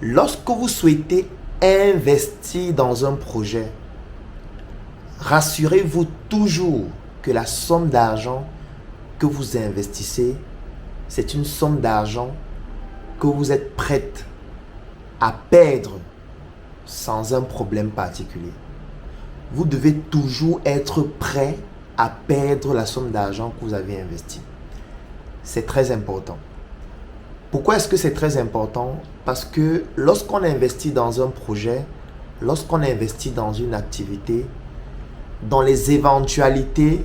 Lorsque vous souhaitez investir dans un projet, rassurez-vous toujours que la somme d'argent que vous investissez, c'est une somme d'argent que vous êtes prête à perdre sans un problème particulier. Vous devez toujours être prêt à perdre la somme d'argent que vous avez investie. C'est très important. Pourquoi est-ce que c'est très important? Parce que lorsqu'on investit dans un projet, lorsqu'on investit dans une activité, dans les éventualités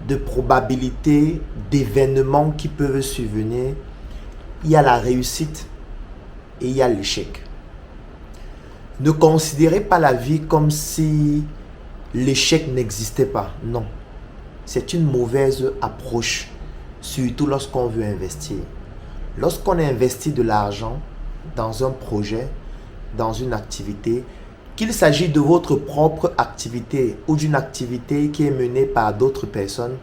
de probabilités d'événements qui peuvent survenir, il y a la réussite et il y a l'échec. Ne considérez pas la vie comme si l'échec n'existait pas. Non. C'est une mauvaise approche, surtout lorsqu'on veut investir. Lorsqu'on investit de l'argent dans un projet, dans une activité, qu'il s'agisse de votre propre activité ou d'une activité qui est menée par d'autres personnes,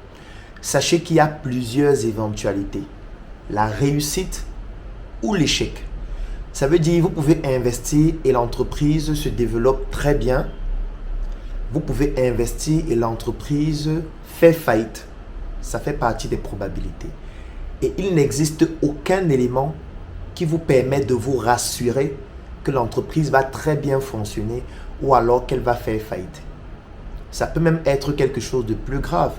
sachez qu'il y a plusieurs éventualités. La réussite ou l'échec. Ça veut dire que vous pouvez investir et l'entreprise se développe très bien. Vous pouvez investir et l'entreprise fait faillite. Ça fait partie des probabilités. Et il n'existe aucun élément qui vous permet de vous rassurer que l'entreprise va très bien fonctionner ou alors qu'elle va faire faillite. Ça peut même être quelque chose de plus grave.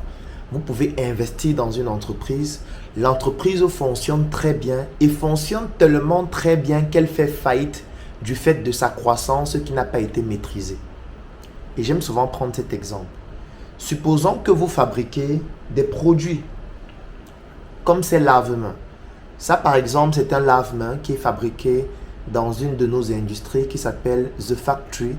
Vous pouvez investir dans une entreprise, l'entreprise fonctionne très bien et fonctionne tellement très bien qu'elle fait faillite du fait de sa croissance qui n'a pas été maîtrisée. Et j'aime souvent prendre cet exemple. Supposons que vous fabriquez des produits comme ces lave-mains. Ça, par exemple, c'est un lave-mains qui est fabriqué dans une de nos industries qui s'appelle The Factory,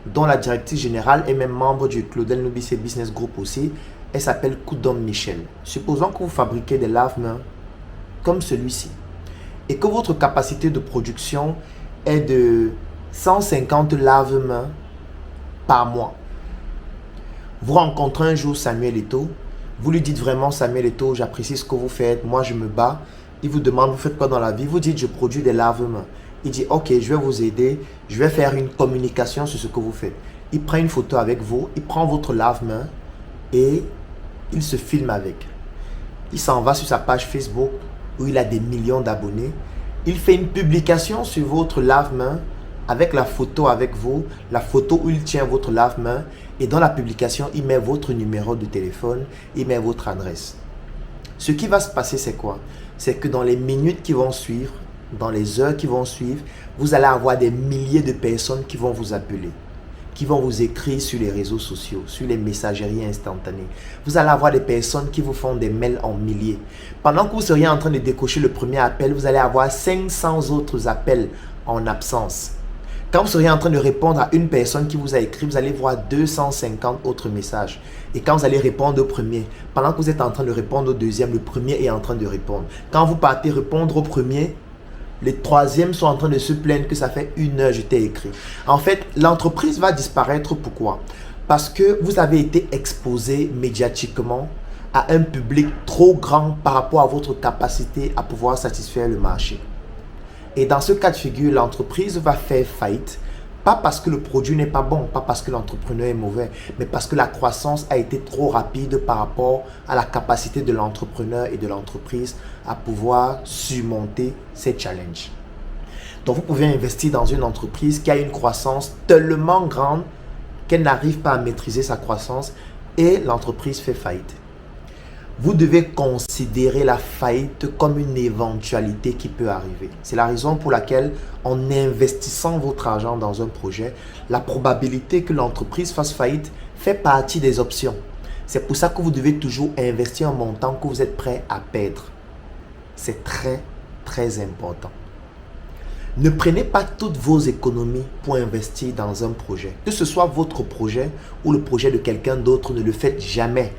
dont la directrice générale est même membre du Claudel Nubissé Business Group aussi. Elle s'appelle Koudom Michel. Supposons que vous fabriquez des lave-mains comme celui-ci et que votre capacité de production est de 150 lave-mains par mois. Vous rencontrez un jour Samuel Eto'o, vous lui dites vraiment: Samuel Eto'o, j'apprécie ce que vous faites, moi je me bats. Il vous demande: vous faites quoi dans la vie? Vous dites: je produis des lave-mains. Il dit: ok, je vais vous aider, je vais faire une communication sur ce que vous faites. Il prend une photo avec vous, il prend votre lave-main et il se filme avec. Il s'en va sur sa page Facebook où il a des millions d'abonnés. Il fait une publication sur votre lave-main avec la photo avec vous, la photo où il tient votre lave-main, et dans la publication, il met votre numéro de téléphone, il met votre adresse. Ce qui va se passer, c'est quoi? C'est que dans les minutes qui vont suivre, dans les heures qui vont suivre, vous allez avoir des milliers de personnes qui vont vous appeler, qui vont vous écrire sur les réseaux sociaux, sur les messageries instantanées. Vous allez avoir des personnes qui vous font des mails en milliers. Pendant que vous seriez en train de décocher le premier appel, vous allez avoir 500 autres appels en absence. Quand vous seriez en train de répondre à une personne qui vous a écrit, vous allez voir 250 autres messages. Et quand vous allez répondre au premier, pendant que vous êtes en train de répondre au deuxième, le premier est en train de répondre. Quand vous partez répondre au premier, les troisièmes sont en train de se plaindre que ça fait 1 heure que je t'ai écrit. En fait, l'entreprise va disparaître. Pourquoi? Parce que vous avez été exposé médiatiquement à un public trop grand par rapport à votre capacité à pouvoir satisfaire le marché. Et dans ce cas de figure, l'entreprise va faire faillite, pas parce que le produit n'est pas bon, pas parce que l'entrepreneur est mauvais, mais parce que la croissance a été trop rapide par rapport à la capacité de l'entrepreneur et de l'entreprise à pouvoir surmonter ces challenges. Donc, vous pouvez investir dans une entreprise qui a une croissance tellement grande qu'elle n'arrive pas à maîtriser sa croissance et l'entreprise fait faillite. Vous devez considérer la faillite comme une éventualité qui peut arriver. C'est la raison pour laquelle, en investissant votre argent dans un projet, la probabilité que l'entreprise fasse faillite fait partie des options. C'est pour ça que vous devez toujours investir un montant que vous êtes prêt à perdre. C'est très, très important. Ne prenez pas toutes vos économies pour investir dans un projet. Que ce soit votre projet ou le projet de quelqu'un d'autre, ne le faites jamais.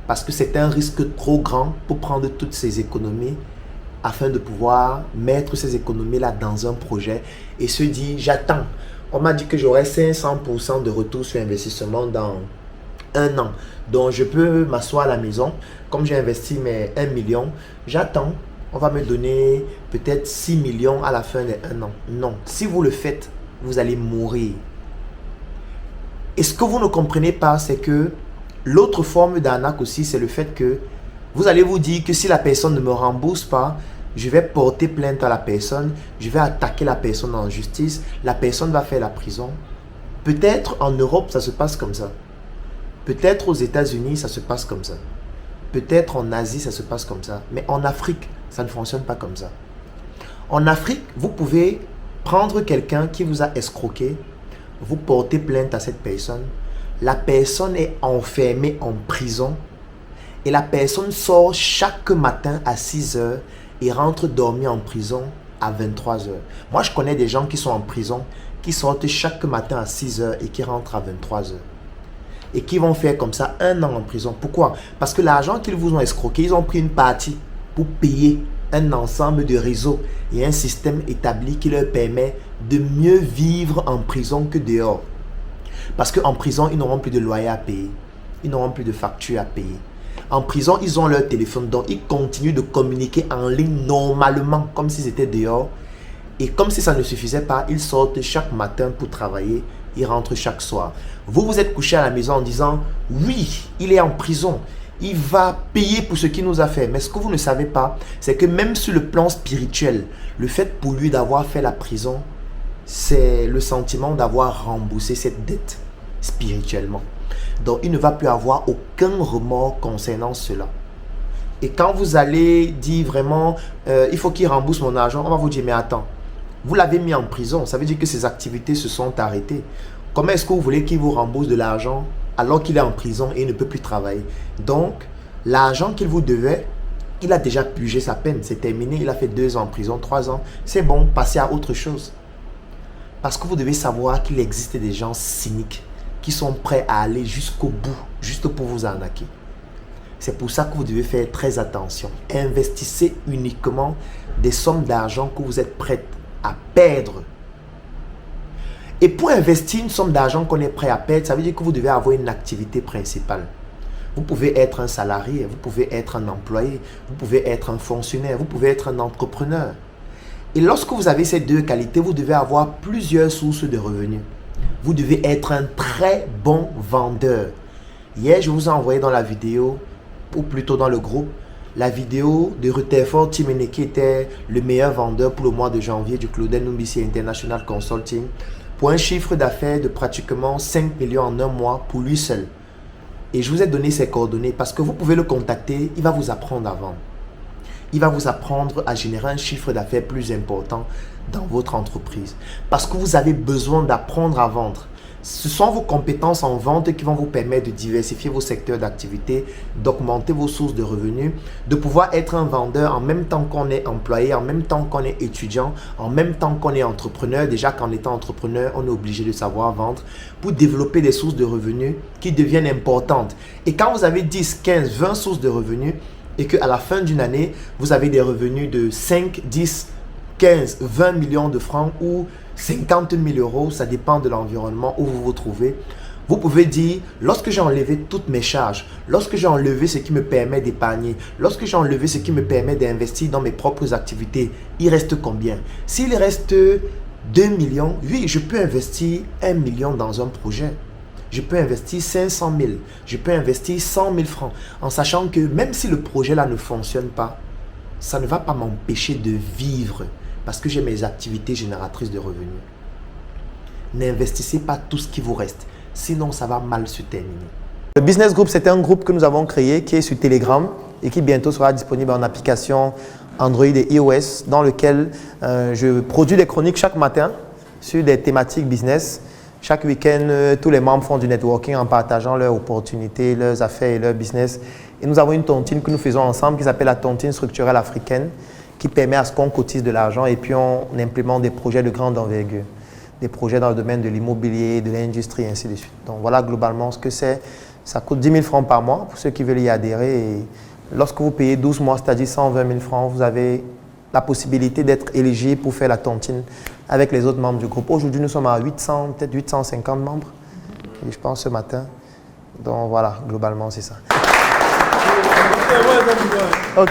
Parce que c'est un risque trop grand pour prendre toutes ces économies afin de pouvoir mettre ces économies-là dans un projet et se dire: j'attends. On m'a dit que j'aurai 500% de retour sur investissement dans 1 an. Donc, je peux m'asseoir à la maison. Comme j'ai investi mes 1 million, j'attends on va me donner peut-être 6 millions à la fin d'1 an. Non, si vous le faites, vous allez mourir. Et ce que vous ne comprenez pas, c'est que l'autre forme d'arnaque aussi, c'est le fait que vous allez vous dire que si la personne ne me rembourse pas, je vais porter plainte à la personne, je vais attaquer la personne en justice, la personne va faire la prison. Peut-être en Europe, ça se passe comme ça. Peut-être aux États-Unis, ça se passe comme ça. Peut-être en Asie, ça se passe comme ça. Mais en Afrique, ça ne fonctionne pas comme ça. En Afrique, vous pouvez prendre quelqu'un qui vous a escroqué, vous portez plainte à cette personne, la personne est enfermée en prison et la personne sort chaque matin à 6 heures et rentre dormir en prison à 23 heures. Moi, je connais des gens qui sont en prison, qui sortent chaque matin à 6 heures et qui rentrent à 23 heures. Et qui vont faire comme ça 1 an en prison. Pourquoi? Parce que l'argent qu'ils vous ont escroqué, ils ont pris une partie pour payer un ensemble de réseaux et un système établi qui leur permet de mieux vivre en prison que dehors. Parce qu'en prison, ils n'auront plus de loyer à payer. Ils n'auront plus de factures à payer. En prison, ils ont leur téléphone, donc ils continuent de communiquer en ligne normalement, comme si c'était dehors. Et comme si ça ne suffisait pas, ils sortent chaque matin pour travailler, ils rentrent chaque soir. Vous, vous êtes couché à la maison en disant, oui, il est en prison, il va payer pour ce qu'il nous a fait. Mais ce que vous ne savez pas, c'est que même sur le plan spirituel, le fait pour lui d'avoir fait la prison, c'est le sentiment d'avoir remboursé cette dette spirituellement. Donc, il ne va plus avoir aucun remords concernant cela. Et quand vous allez dire vraiment, il faut qu'il rembourse mon argent, on va vous dire, mais attends, vous l'avez mis en prison, ça veut dire que ses activités se sont arrêtées. Comment est-ce que vous voulez qu'il vous rembourse de l'argent alors qu'il est en prison et il ne peut plus travailler? Donc, l'argent qu'il vous devait, il a déjà purgé sa peine, c'est terminé, il a fait 2 ans en prison, 3 ans, c'est bon, passez à autre chose. Parce que vous devez savoir qu'il existe des gens cyniques qui sont prêts à aller jusqu'au bout, juste pour vous arnaquer. C'est pour ça que vous devez faire très attention. Investissez uniquement des sommes d'argent que vous êtes prêts à perdre. Et pour investir une somme d'argent qu'on est prêt à perdre, ça veut dire que vous devez avoir une activité principale. Vous pouvez être un salarié, vous pouvez être un employé, vous pouvez être un fonctionnaire, vous pouvez être un entrepreneur. Et lorsque vous avez ces 2 qualités, vous devez avoir plusieurs sources de revenus. Vous devez être un très bon vendeur. Hier, je vous ai envoyé dans la vidéo, ou plutôt dans le groupe, la vidéo de Rutherford Timeneke qui était le meilleur vendeur pour le mois de janvier du Claudel Numbisi International Consulting pour un chiffre d'affaires de pratiquement 5 millions en 1 mois pour lui seul. Et je vous ai donné ses coordonnées parce que vous pouvez le contacter, il va vous apprendre à vendre. Il va vous apprendre à générer un chiffre d'affaires plus important dans votre entreprise. Parce que vous avez besoin d'apprendre à vendre. Ce sont vos compétences en vente qui vont vous permettre de diversifier vos secteurs d'activité, d'augmenter vos sources de revenus, de pouvoir être un vendeur en même temps qu'on est employé, en même temps qu'on est étudiant, en même temps qu'on est entrepreneur. Déjà qu'en étant entrepreneur, on est obligé de savoir vendre pour développer des sources de revenus qui deviennent importantes. Et quand vous avez 10, 15, 20 sources de revenus et qu'à la fin d'une année, vous avez des revenus de 5, 10, 15, 20 millions de francs ou 50 000 euros, ça dépend de l'environnement où vous vous trouvez. Vous pouvez dire, lorsque j'ai enlevé toutes mes charges, lorsque j'ai enlevé ce qui me permet d'épargner, lorsque j'ai enlevé ce qui me permet d'investir dans mes propres activités, il reste combien? S'il reste 2 millions, oui, je peux investir 1 million dans un projet. Je peux investir 500 000, je peux investir 100 000 francs, en sachant que même si le projet là ne fonctionne pas, ça ne va pas m'empêcher de vivre. Parce que j'ai mes activités génératrices de revenus. N'investissez pas tout ce qui vous reste. Sinon, ça va mal se terminer. Le Business Group, c'est un groupe que nous avons créé qui est sur Telegram et qui bientôt sera disponible en application Android et iOS dans lequel je produis des chroniques chaque matin sur des thématiques business. Chaque week-end, tous les membres font du networking en partageant leurs opportunités, leurs affaires et leurs business. Et nous avons une tontine que nous faisons ensemble qui s'appelle la tontine structurelle africaine, qui permet à ce qu'on cotise de l'argent et puis on implémente des projets de grande envergure. Des projets dans le domaine de l'immobilier, de l'industrie, ainsi de suite. Donc voilà globalement ce que c'est. Ça coûte 10 000 francs par mois pour ceux qui veulent y adhérer. Et lorsque vous payez 12 mois, c'est-à-dire 120 000 francs, vous avez la possibilité d'être éligible pour faire la tontine avec les autres membres du groupe. Aujourd'hui, nous sommes à 800, peut-être 850 membres, et je pense ce matin. Donc voilà, globalement, c'est ça. Ok.